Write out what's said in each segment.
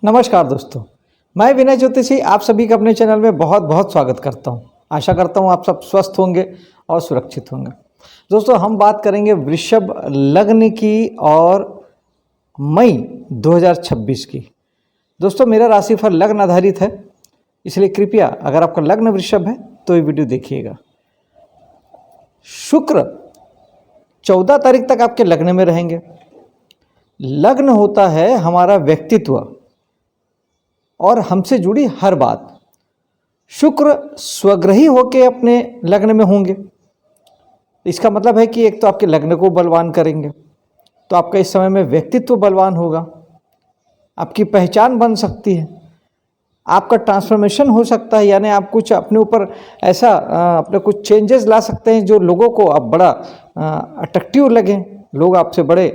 नमस्कार दोस्तों, मैं विनय ज्योतिषी आप सभी का अपने चैनल में बहुत बहुत स्वागत करता हूं। आशा करता हूं आप सब स्वस्थ होंगे और सुरक्षित होंगे। दोस्तों, हम बात करेंगे वृषभ लग्न की और मई 2026 की। दोस्तों, मेरा राशिफल लग्न आधारित है, इसलिए कृपया अगर आपका लग्न वृषभ है तो ये वीडियो देखिएगा। शुक्र 14 तारीख तक आपके लग्न में रहेंगे। लग्न होता है हमारा व्यक्तित्व और हमसे जुड़ी हर बात। शुक्र स्वग्रही होके अपने लग्न में होंगे। इसका मतलब है कि एक तो आपके लग्न को बलवान करेंगे, तो आपका इस समय में व्यक्तित्व बलवान होगा, आपकी पहचान बन सकती है, आपका ट्रांसफॉर्मेशन हो सकता है। यानी आप कुछ अपने ऊपर ऐसा अपने कुछ चेंजेस ला सकते हैं जो लोगों को अब बड़ा अट्रैक्टिव लगे। लोग आपसे बड़े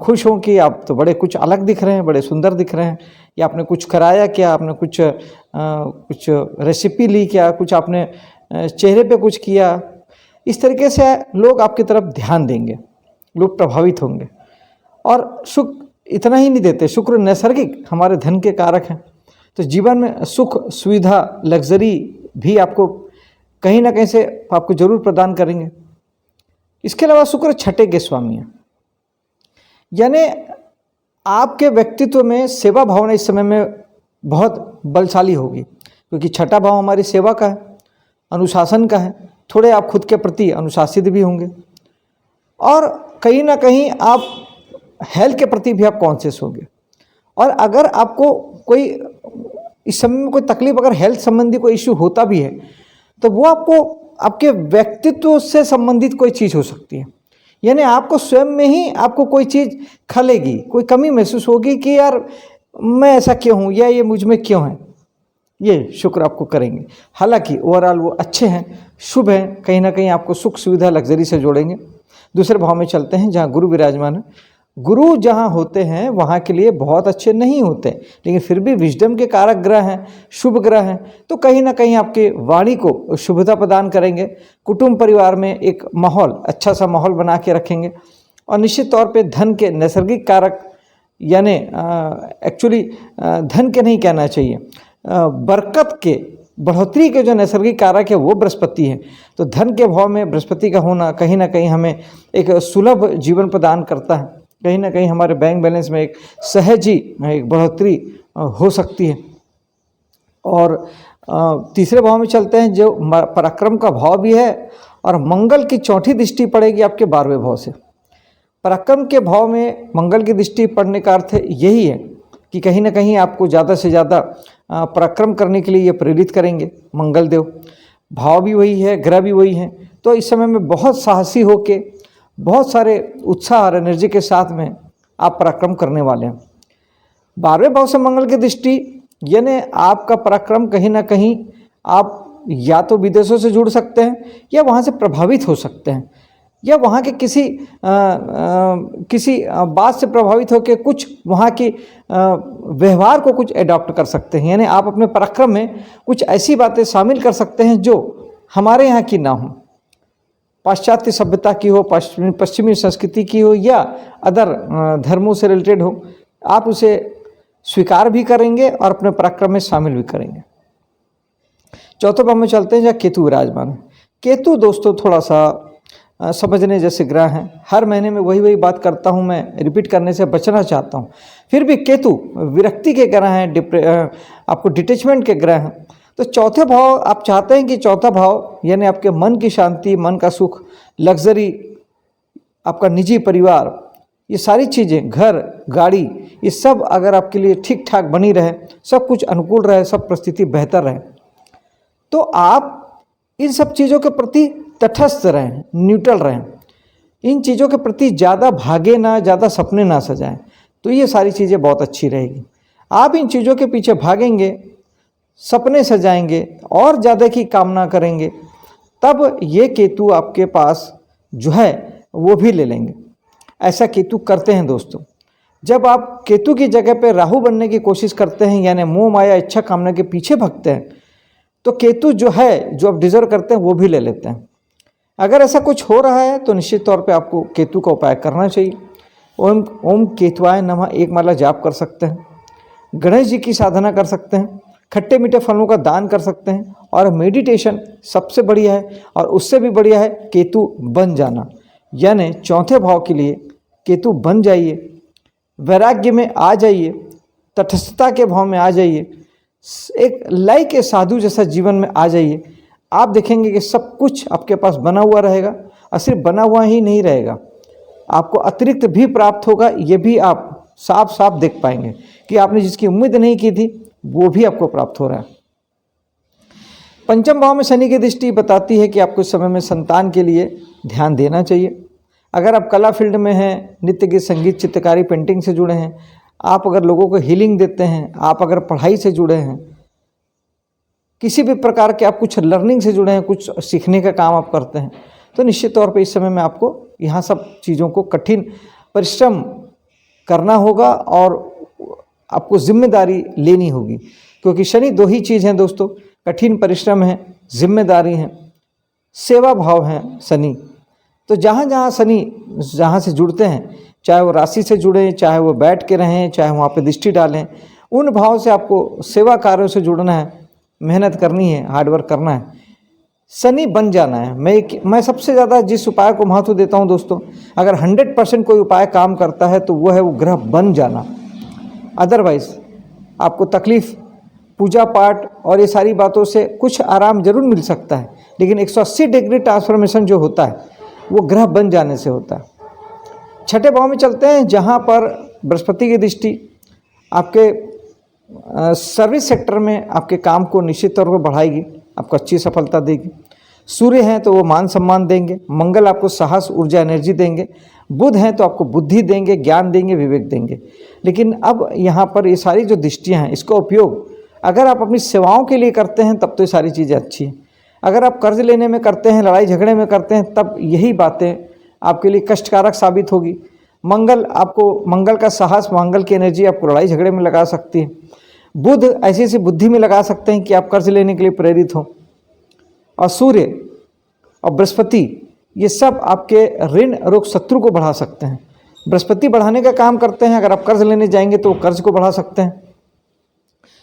खुश हों कि आप तो बड़े कुछ अलग दिख रहे हैं, बड़े सुंदर दिख रहे हैं, या आपने कुछ कराया क्या, आपने कुछ रेसिपी ली क्या, कुछ आपने चेहरे पे कुछ किया। इस तरीके से लोग आपकी तरफ ध्यान देंगे, लोग प्रभावित होंगे। और शुक्र इतना ही नहीं देते, शुक्र नैसर्गिक हमारे धन के कारक हैं, तो जीवन में सुख सुविधा लग्जरी भी आपको कहीं ना कहीं से आपको जरूर प्रदान करेंगे। इसके अलावा शुक्र छठे के स्वामी हैं, यानी आपके व्यक्तित्व में सेवा भावना इस समय में बहुत बलशाली होगी, क्योंकि छठा भाव हमारी सेवा का है, अनुशासन का है। थोड़े आप खुद के प्रति अनुशासित भी होंगे और कहीं ना कहीं आप हेल्थ के प्रति भी आप कॉन्शियस होंगे। और अगर आपको कोई इस समय में कोई तकलीफ, अगर हेल्थ संबंधी कोई इश्यू होता भी है, तो वो आपको आपके व्यक्तित्व से संबंधित कोई चीज़ हो सकती है। यानी आपको स्वयं में ही आपको कोई चीज़ खलेगी, कोई कमी महसूस होगी कि यार मैं ऐसा क्यों हूँ, या ये मुझ में क्यों है। ये शुक्र आपको करेंगे। हालांकि ओवरऑल वो अच्छे हैं, शुभ हैं, कहीं ना कहीं आपको सुख सुविधा लग्जरी से जोड़ेंगे। दूसरे भाव में चलते हैं जहाँ गुरु विराजमान है। गुरु जहाँ होते हैं वहाँ के लिए बहुत अच्छे नहीं होते, लेकिन फिर भी विजडम के कारक ग्रह हैं, शुभ ग्रह हैं, तो कहीं ना कहीं आपके वाणी को शुभता प्रदान करेंगे। कुटुंब परिवार में एक माहौल, अच्छा सा माहौल बना के रखेंगे। और निश्चित तौर पे धन के नैसर्गिक कारक, यानी एक्चुअली धन के नहीं कहना चाहिए, बरकत के, बढ़ोतरी के जो नैसर्गिक कारक है वो बृहस्पति है। तो धन के भाव में बृहस्पति का होना कहीं ना कहीं हमें एक सुलभ जीवन प्रदान करता है। कहीं ना कहीं हमारे बैंक बैलेंस में एक सहज ही एक बढ़ोतरी हो सकती है। और तीसरे भाव में चलते हैं जो पराक्रम का भाव भी है, और मंगल की चौथी दृष्टि पड़ेगी आपके 12वें भाव से। पराक्रम के भाव में मंगल की दृष्टि पड़ने का अर्थ यही है कि कहीं ना कहीं आपको ज़्यादा से ज़्यादा पराक्रम करने के लिए ये प्रेरित करेंगे मंगल देव। भाव भी वही है, ग्रह भी वही है, तो इस समय में बहुत साहसी होके, बहुत सारे उत्साह और एनर्जी के साथ में आप पराक्रम करने वाले हैं। 12वें भाव से मंगल की दृष्टि, यानी आपका पराक्रम कहीं ना कहीं आप या तो विदेशों से जुड़ सकते हैं, या वहाँ से प्रभावित हो सकते हैं, या वहाँ के किसी बात से प्रभावित होकर कुछ वहाँ की व्यवहार को कुछ एडॉप्ट कर सकते हैं। यानी आप अपने पराक्रम में कुछ ऐसी बातें शामिल कर सकते हैं जो हमारे यहाँ की ना हो, पाश्चात्य सभ्यता की हो, पश्चिमी संस्कृति की हो, या अदर धर्मों से रिलेटेड हो। आप उसे स्वीकार भी करेंगे और अपने पराक्रम में शामिल भी करेंगे। चौथे भाव में चलते हैं जहाँ केतु विराजमान है। केतु दोस्तों थोड़ा सा समझने जैसे ग्रह हैं। हर महीने में वही बात करता हूँ, मैं रिपीट करने से बचना चाहता हूँ। फिर भी केतु विरक्ति के ग्रह हैं, आपको डिटैचमेंट के ग्रह हैं। तो चौथे भाव, आप चाहते हैं कि चौथा भाव यानी आपके मन की शांति, मन का सुख, लग्जरी, आपका निजी परिवार, ये सारी चीज़ें, घर गाड़ी, ये सब अगर आपके लिए ठीक ठाक बनी रहे, सब कुछ अनुकूल रहे, सब परिस्थिति बेहतर रहे, तो आप इन सब चीज़ों के प्रति तटस्थ रहें, न्यूट्रल रहें। इन चीज़ों के प्रति ज़्यादा भागे ना, ज़्यादा सपने ना सजाएं, तो ये सारी चीज़ें बहुत अच्छी रहेगी। आप इन चीज़ों के पीछे भागेंगे, सपने सजाएंगे और ज़्यादा की कामना करेंगे, तब ये केतु आपके पास जो है वो भी ले लेंगे। ऐसा केतु करते हैं दोस्तों। जब आप केतु की जगह पे राहु बनने की कोशिश करते हैं, यानी मोह माया इच्छा कामना के पीछे भागते हैं, तो केतु जो है, जो आप डिजर्व करते हैं, वो भी ले लेते हैं। अगर ऐसा कुछ हो रहा है तो निश्चित तौर पे आपको केतु का उपाय करना चाहिए। ओम केतुआय नमः एक माला जाप कर सकते हैं। गणेश जी की साधना कर सकते हैं, खट्टे मीठे फलों का दान कर सकते हैं, और मेडिटेशन सबसे बढ़िया है। और उससे भी बढ़िया है केतु बन जाना, यानी चौथे भाव के लिए केतु बन जाइए, वैराग्य में आ जाइए, तटस्थता के भाव में आ जाइए, एक लय के साधु जैसा जीवन में आ जाइए। आप देखेंगे कि सब कुछ आपके पास बना हुआ रहेगा, और सिर्फ बना हुआ ही नहीं रहेगा, आपको अतिरिक्त भी प्राप्त होगा। ये भी आप साफ साफ देख पाएंगे कि आपने जिसकी उम्मीद नहीं की थी वो भी आपको प्राप्त हो रहा है। पंचम भाव में शनि की दृष्टि बताती है कि आपको इस समय में संतान के लिए ध्यान देना चाहिए। अगर आप कला फील्ड में हैं, नृत्य गीत संगीत चित्रकारी पेंटिंग से जुड़े हैं, आप अगर लोगों को हीलिंग देते हैं, आप अगर पढ़ाई से जुड़े हैं, किसी भी प्रकार के आप कुछ लर्निंग से जुड़े हैं, कुछ सीखने का काम आप करते हैं, तो निश्चित तौर पे इस समय में आपको यहाँ सब चीज़ों को कठिन परिश्रम करना होगा और आपको जिम्मेदारी लेनी होगी। क्योंकि शनि दो ही चीज़ हैं दोस्तों, कठिन परिश्रम है, जिम्मेदारी है, सेवा भाव है शनि। तो जहाँ जहाँ शनि जहाँ से जुड़ते हैं, चाहे वो राशि से जुड़ें, चाहे वो बैठ के रहें, चाहे वहाँ पे दृष्टि डालें, उन भाव से आपको सेवा कार्यों से जुड़ना है, मेहनत करनी है, हार्डवर्क करना है, शनि बन जाना है। मैं सबसे ज़्यादा जिस उपाय को महत्व देता हूँ दोस्तों, अगर 100% कोई उपाय काम करता है तो वो है वो ग्रह बन जाना। अदरवाइज आपको तकलीफ, पूजा पाठ और ये सारी बातों से कुछ आराम जरूर मिल सकता है, लेकिन 180 डिग्री ट्रांसफॉर्मेशन जो होता है वो ग्रह बन जाने से होता है। छठे भाव में चलते हैं, जहाँ पर बृहस्पति की दृष्टि आपके सर्विस सेक्टर में आपके काम को निश्चित तौर पर बढ़ाएगी, आपको अच्छी सफलता देगी। सूर्य हैं तो वो मान सम्मान देंगे, मंगल आपको साहस ऊर्जा एनर्जी देंगे, बुध हैं तो आपको बुद्धि देंगे, ज्ञान देंगे, विवेक देंगे। लेकिन अब यहाँ पर ये सारी जो दृष्टियाँ हैं, इसका उपयोग अगर आप अपनी सेवाओं के लिए करते हैं तब तो ये सारी चीज़ें अच्छी हैं। अगर आप कर्ज लेने में करते हैं, लड़ाई झगड़े में करते हैं, तब यही बातें आपके लिए कष्टकारक साबित होगी। मंगल का साहस, मंगल की एनर्जी आपको लड़ाई झगड़े में लगा सकती है। बुध ऐसी ऐसी बुद्धि में लगा सकते हैं कि आप कर्ज लेने के लिए प्रेरित हों। और सूर्य और बृहस्पति ये सब आपके ऋण रोग शत्रु को बढ़ा सकते हैं। बृहस्पति बढ़ाने का काम करते हैं, अगर आप कर्ज लेने जाएंगे तो कर्ज को बढ़ा सकते हैं।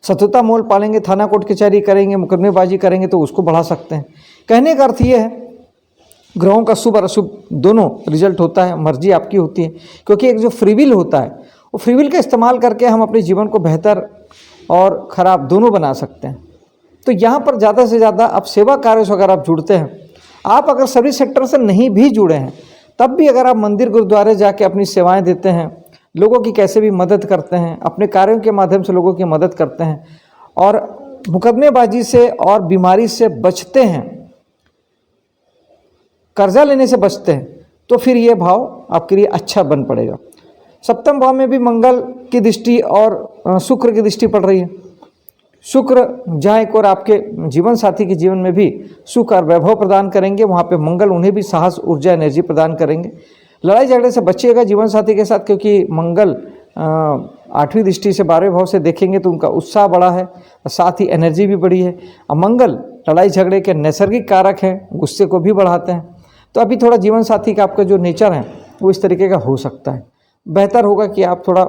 शत्रुता मोल पालेंगे, थाना कोर्ट कचहरी करेंगे, मुकदमेबाजी करेंगे तो उसको बढ़ा सकते हैं। कहने का अर्थ ये है, ग्रहों का शुभ और अशुभ दोनों रिजल्ट होता है, मर्जी आपकी होती है। क्योंकि एक जो फ्रीविल होता है, वो फ्रीविल का इस्तेमाल करके हम अपने जीवन को बेहतर और ख़राब दोनों बना सकते हैं। तो यहाँ पर ज़्यादा से ज़्यादा आप सेवा कार्य से अगर आप जुड़ते हैं, आप अगर सर्विस सेक्टर से नहीं भी जुड़े हैं, तब भी अगर आप मंदिर गुरुद्वारे जाके अपनी सेवाएं देते हैं, लोगों की कैसे भी मदद करते हैं, अपने कार्यों के माध्यम से लोगों की मदद करते हैं और मुकदमेबाजी से और बीमारी से बचते हैं, कर्जा लेने से बचते हैं, तो फिर ये भाव आपके लिए अच्छा बन पड़ेगा। सप्तम भाव में भी मंगल की दृष्टि और शुक्र की दृष्टि पड़ रही है। शुक्र जहाँ एक और आपके जीवन साथी के जीवन में भी सुख और वैभव प्रदान करेंगे, वहाँ पे मंगल उन्हें भी साहस ऊर्जा एनर्जी प्रदान करेंगे। लड़ाई झगड़े से बचिएगा जीवन साथी के साथ, क्योंकि मंगल 8वीं दृष्टि से 12वें भाव से देखेंगे तो उनका उत्साह बड़ा है, साथ ही एनर्जी भी बड़ी है। और मंगल लड़ाई झगड़े के नैसर्गिक कारक हैं, गुस्से को भी बढ़ाते हैं। तो अभी थोड़ा जीवन साथी का आपका जो नेचर है वो इस तरीके का हो सकता है। बेहतर होगा कि आप थोड़ा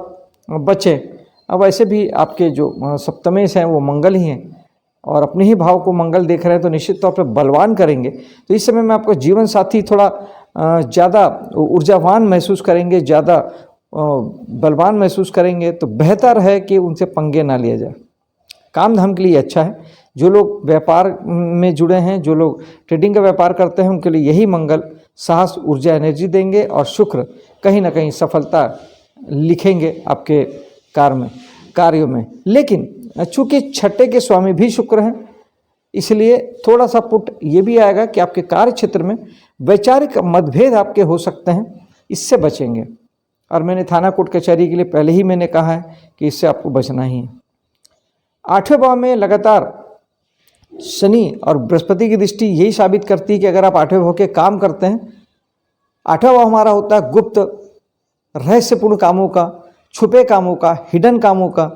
बचें। अब ऐसे भी आपके जो सप्तमेश हैं वो मंगल ही हैं और अपने ही भाव को मंगल देख रहे हैं, तो निश्चित तौर पर बलवान करेंगे। तो इस समय में आपको जीवन साथी थोड़ा ज़्यादा ऊर्जावान महसूस करेंगे, ज़्यादा बलवान महसूस करेंगे। तो बेहतर है कि उनसे पंगे ना लिया जाए। काम धाम के लिए अच्छा है। जो लोग व्यापार में जुड़े हैं, जो लोग ट्रेडिंग का व्यापार करते हैं, उनके लिए यही मंगल साहस ऊर्जा एनर्जी देंगे और शुक्र कहीं ना कहीं सफलता लिखेंगे आपके कार्यों में। लेकिन चूंकि छठे के स्वामी भी शुक्र हैं, इसलिए थोड़ा सा पुट ये भी आएगा कि आपके कार्य क्षेत्र में वैचारिक मतभेद आपके हो सकते हैं, इससे बचेंगे। और मैंने थाना कोर्ट कचहरी के लिए पहले ही मैंने कहा है कि इससे आपको बचना ही है। 8वें भाव में लगातार शनि और बृहस्पति की दृष्टि यही साबित करती है कि अगर आप 8वें भाव के काम करते हैं, 8वां भाव हमारा होता है गुप्त रहस्यपूर्ण कामों का, छुपे कामों का, हिडन कामों का।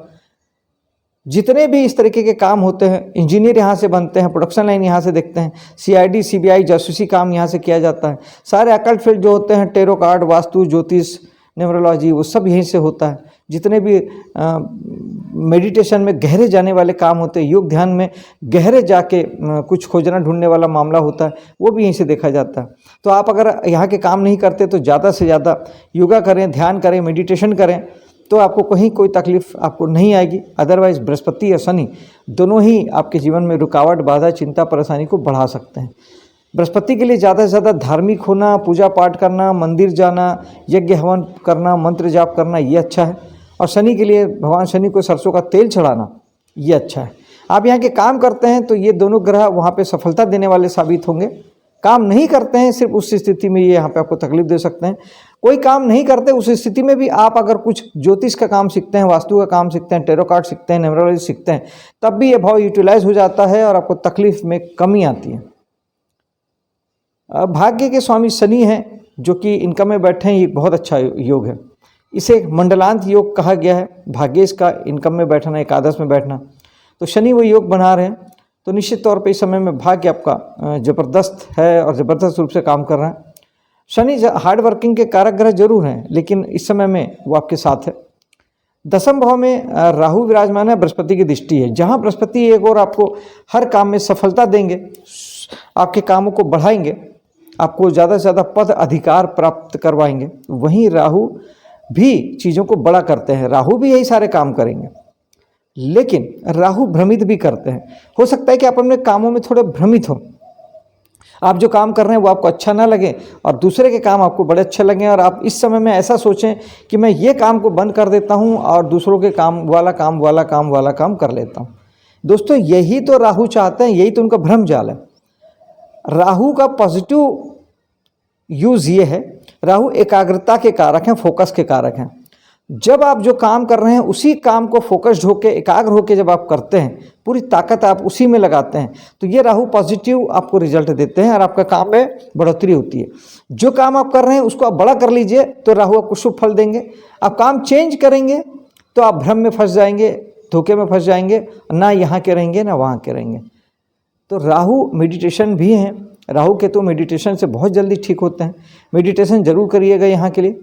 जितने भी इस तरीके के काम होते हैं, इंजीनियर यहाँ से बनते हैं, प्रोडक्शन लाइन यहाँ से देखते हैं, CID CBI जासूसी काम यहाँ से किया जाता है। सारे अकल्ट फील्ड जो होते हैं, टेरो कार्ड, वास्तु, ज्योतिष, न्यूमरोलॉजी, वो सब यहीं से होता है। जितने भी मेडिटेशन में गहरे जाने वाले काम होते हैं, योग ध्यान में गहरे जाके कुछ खोजना ढूंढने वाला मामला होता है, वो भी यहीं से देखा जाता है। तो आप अगर यहाँ के काम नहीं करते तो ज़्यादा से ज़्यादा योगा करें, ध्यान करें, मेडिटेशन करें, तो आपको कहीं कोई तकलीफ आपको नहीं आएगी। अदरवाइज बृहस्पति या शनि दोनों ही आपके जीवन में रुकावट, बाधा, चिंता, परेशानी को बढ़ा सकते हैं। बृहस्पति के लिए ज़्यादा से ज़्यादा धार्मिक होना, पूजा पाठ करना, मंदिर जाना, यज्ञ हवन करना, मंत्र जाप करना, ये अच्छा है। और शनि के लिए भगवान शनि को सरसों का तेल चढ़ाना, ये अच्छा है। आप यहाँ के काम करते हैं तो ये दोनों ग्रह वहाँ पे सफलता देने वाले साबित होंगे। काम नहीं करते हैं, सिर्फ उस स्थिति में ये यहाँ पे आपको तकलीफ दे सकते हैं। कोई काम नहीं करते, उस स्थिति में भी आप अगर कुछ ज्योतिष का काम सीखते हैं, वास्तु का काम सीखते हैं, टेरो कार्ड सीखते हैं, न्यूमरोलॉजी सीखते हैं, तब भी ये भाव यूटिलाइज हो जाता है और आपको तकलीफ में कमी आती है। भाग्य के स्वामी शनि हैं जो कि इनकम में बैठे हैं, ये बहुत अच्छा योग है। इसे मंडलांत योग कहा गया है। भाग्य इसका इनकम में बैठना, एकादश में बैठना, तो शनि वो योग बना रहे हैं। तो निश्चित तौर पे इस समय में भाग्य आपका ज़बरदस्त है और ज़बरदस्त रूप से काम कर रहा है। शनि हार्ड वर्किंग के कारक ग्रह जरूर हैं, लेकिन इस समय में वो आपके साथ है। दसम भाव में राहु विराजमान है, बृहस्पति की दृष्टि है। जहाँ बृहस्पति एक और आपको हर काम में सफलता देंगे, आपके कामों को बढ़ाएंगे, आपको ज़्यादा से ज़्यादा पद अधिकार प्राप्त करवाएंगे, वहीं राहु भी चीज़ों को बड़ा करते हैं। राहु भी यही सारे काम करेंगे, लेकिन राहु भ्रमित भी करते हैं। हो सकता है कि आप अपने कामों में थोड़े भ्रमित हो, आप जो काम कर रहे हैं वो आपको अच्छा ना लगे और दूसरे के काम आपको बड़े अच्छे लगें, और आप इस समय में ऐसा सोचें कि मैं ये काम को बंद कर देता हूँ और दूसरों के काम वाला काम कर लेता हूँ। दोस्तों, यही तो राहु चाहते हैं, यही तो उनका भ्रम जाल है। राहु का पॉजिटिव यूज़ ये है, राहु एकाग्रता के कारक हैं, फोकस के कारक हैं। जब आप जो काम कर रहे हैं उसी काम को फोकस्ड होकर, एकाग्र होकर जब आप करते हैं, पूरी ताकत आप उसी में लगाते हैं, तो ये राहु पॉजिटिव आपको रिजल्ट देते हैं और आपका काम में बढ़ोतरी होती है। जो काम आप कर रहे हैं उसको आप बड़ा कर लीजिए तो राहु आपको शुभ फल देंगे। आप काम चेंज करेंगे तो आप भ्रम में फंस जाएंगे, धोखे में फंस जाएंगे, ना यहाँ के रहेंगे ना वहाँ के रहेंगे। तो राहु मेडिटेशन भी हैं। राहु के तो मेडिटेशन से बहुत जल्दी ठीक होते हैं। मेडिटेशन जरूर करिएगा यहाँ के लिए।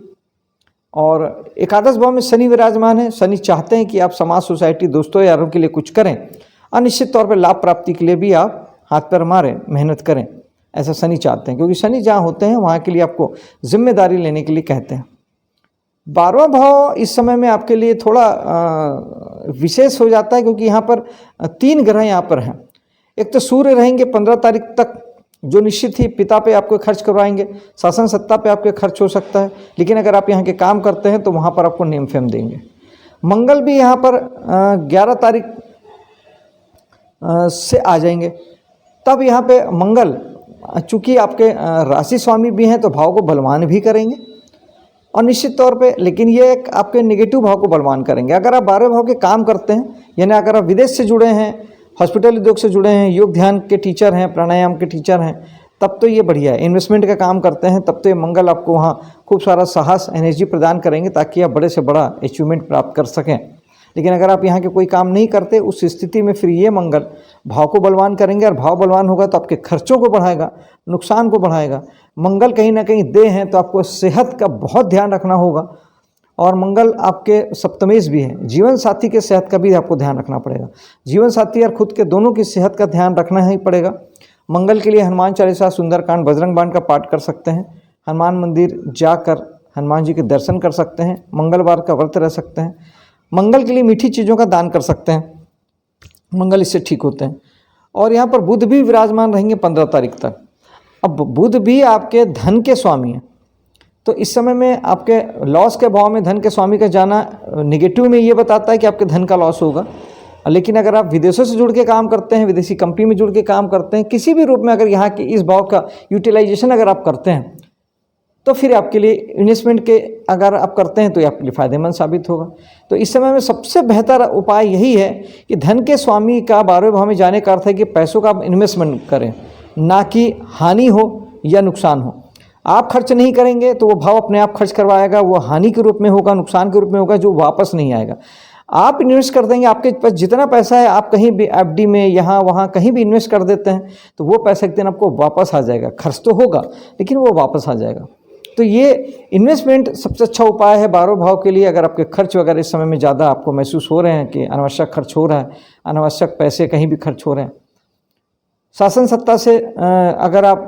और एकादश भाव में शनि विराजमान है। शनि चाहते हैं कि आप समाज, सोसाइटी, दोस्तों, यारों के लिए कुछ करें और निश्चित तौर पर लाभ प्राप्ति के लिए भी आप हाथ पैर मारें, मेहनत करें, ऐसा शनि चाहते हैं। क्योंकि शनि जहाँ होते हैं वहाँ के लिए आपको जिम्मेदारी लेने के लिए कहते हैं। 12वां भाव इस समय में आपके लिए थोड़ा विशेष हो जाता है, क्योंकि यहाँ पर 3 ग्रह यहाँ पर हैं। एक तो सूर्य रहेंगे 15 तारीख तक, जो निश्चित ही पिता पे आपको खर्च करवाएंगे, शासन सत्ता पे आपके खर्च हो सकता है, लेकिन अगर आप यहाँ के काम करते हैं तो वहाँ पर आपको नेम फेम देंगे। मंगल भी यहाँ पर 11 तारीख से आ जाएंगे। तब यहाँ पे मंगल चूँकि आपके राशि स्वामी भी हैं तो भाव को बलवान भी करेंगे और निश्चित तौर पे, लेकिन ये एक आपके नेगेटिव भाव को बलवान करेंगे। अगर आप 12 भाव के काम करते हैं, यानी अगर आप विदेश से जुड़े हैं, हॉस्पिटल उद्योग से जुड़े हैं, योग ध्यान के टीचर हैं, प्राणायाम के टीचर हैं, तब तो ये बढ़िया है। इन्वेस्टमेंट का काम करते हैं तब तो ये मंगल आपको वहाँ खूब सारा साहस, एनर्जी प्रदान करेंगे ताकि आप बड़े से बड़ा अचीवमेंट प्राप्त कर सकें। लेकिन अगर आप यहाँ के कोई काम नहीं करते, उस स्थिति में फिर ये मंगल भाव को बलवान करेंगे और भाव बलवान होगा तो आपके खर्चों को बढ़ाएगा, नुकसान को बढ़ाएगा। मंगल कहीं ना कहीं दे हैं तो आपको सेहत का बहुत ध्यान रखना होगा, और मंगल आपके सप्तमेश भी हैं। जीवन साथी के सेहत का भी आपको ध्यान रखना पड़ेगा। जीवन साथी और खुद के दोनों की सेहत का ध्यान रखना ही पड़ेगा। मंगल के लिए हनुमान चालीसा, सुंदरकांड, बजरंग बाण का पाठ कर सकते हैं। हनुमान मंदिर जाकर हनुमान जी के दर्शन कर सकते हैं। मंगलवार का व्रत रह सकते हैं। मंगल के लिए मीठी चीज़ों का दान कर सकते हैं, मंगल इससे ठीक होते हैं। और यहाँ पर बुध भी विराजमान रहेंगे 15 तारीख तक। अब बुध भी आपके धन के स्वामी हैं, तो इस समय में आपके लॉस के भाव में धन के स्वामी का जाना नेगेटिव में ये बताता है कि आपके धन का लॉस होगा। लेकिन अगर आप विदेशों से जुड़ के काम करते हैं, विदेशी कंपनी में जुड़ के काम करते हैं, किसी भी रूप में अगर यहाँ के इस भाव का यूटिलाइजेशन अगर आप करते हैं तो फिर आपके लिए इन्वेस्टमेंट के अगर आप करते हैं तो ये आपके लिए फ़ायदेमंद साबित होगा। तो इस समय में सबसे बेहतर उपाय यही है कि धन के स्वामी का 12वें भाव में जाने का अर्थ है कि पैसों का आप इन्वेस्टमेंट करें, ना कि हानि हो या नुकसान हो। आप खर्च नहीं करेंगे तो वो भाव अपने आप खर्च करवाएगा, वो हानि के रूप में होगा, नुकसान के रूप में होगा, जो वापस नहीं आएगा। आप इन्वेस्ट कर देंगे, आपके पास जितना पैसा है आप कहीं भी एफडी में, यहाँ वहाँ कहीं भी इन्वेस्ट कर देते हैं तो वो पैसा एक दिन आपको वापस आ जाएगा। खर्च तो होगा लेकिन वो वापस आ जाएगा। तो ये इन्वेस्टमेंट सबसे अच्छा उपाय है 12 भाव के लिए। अगर आपके खर्च वगैरह इस समय में ज़्यादा आपको महसूस हो रहे हैं कि अनावश्यक खर्च हो रहा है, अनावश्यक पैसे कहीं भी खर्च हो रहे हैं, शासन सत्ता से अगर आप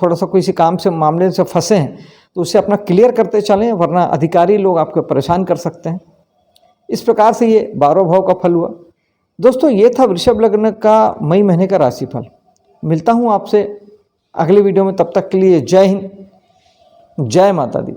थोड़ा सा किसी काम से मामले से फंसे हैं तो उसे अपना क्लियर करते चलें, वरना अधिकारी लोग आपको परेशान कर सकते हैं। इस प्रकार से ये 12 भाव का फल हुआ। दोस्तों, ये था वृषभ लग्न का मई महीने का राशिफल। मिलता हूँ आपसे अगले वीडियो में, तब तक के लिए जय हिंद, जय माता दी।